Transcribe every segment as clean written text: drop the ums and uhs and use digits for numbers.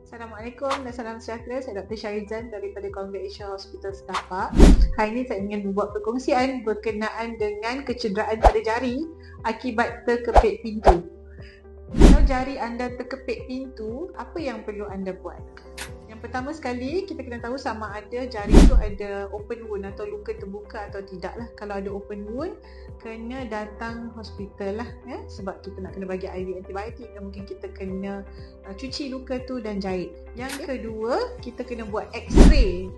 Assalamualaikum dan salam sejahtera. Saya Dr. Syarizan daripada Congress Asia Hospital Setapak. Hari ini saya ingin membuat perkongsian berkenaan dengan kecederaan pada jari akibat terkepit pintu. Kalau jari anda terkepit pintu, apa yang perlu anda buat? Yang pertama sekali, kita kena tahu sama ada jari itu ada open wound atau luka terbuka atau tidak lah. Kalau ada open wound, kena datang hospital lah ya? Sebab kita nak kena bagi IV antibiotik dan mungkin kita kena cuci luka tu dan jahit. Yang kedua, kita kena buat x-ray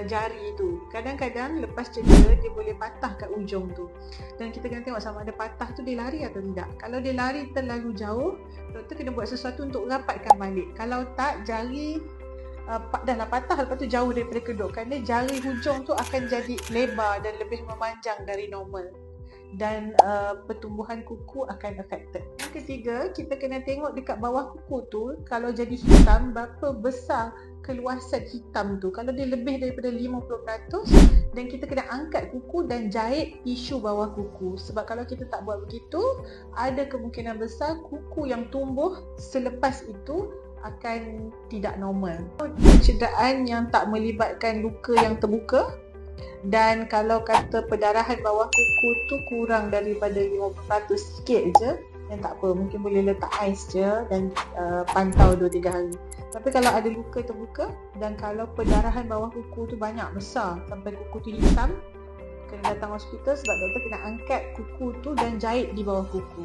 jari tu. Kadang-kadang lepas cedera dia boleh patah kat ujung tu, dan kita kena tengok sama ada patah tu dia lari atau tidak. Kalau dia lari terlalu jauh, doktor kena buat sesuatu untuk rapatkan balik. Kalau tak, jari dah lah patah, lepas tu jauh daripada kedok, kerana jari hujung tu akan jadi lebar dan lebih memanjang dari normal, dan pertumbuhan kuku akan affected. Yang ketiga, kita kena tengok dekat bawah kuku tu, kalau jadi hitam, berapa besar keluasan hitam tu. Kalau dia lebih daripada 50%, dan kita kena angkat kuku dan jahit tisu bawah kuku. Sebab kalau kita tak buat begitu, ada kemungkinan besar kuku yang tumbuh selepas itu akan tidak normal. Kecederaan yang tak melibatkan luka yang terbuka, dan kalau kata perdarahan bawah kuku tu kurang daripada 50% sikit je, yang tak apa, mungkin boleh letak ais je dan pantau 2-3 hari. Tapi kalau ada luka terbuka dan kalau perdarahan bawah kuku tu banyak, besar sampai kuku tu hitam, kena datang hospital sebab doktor kena angkat kuku tu dan jahit di bawah kuku.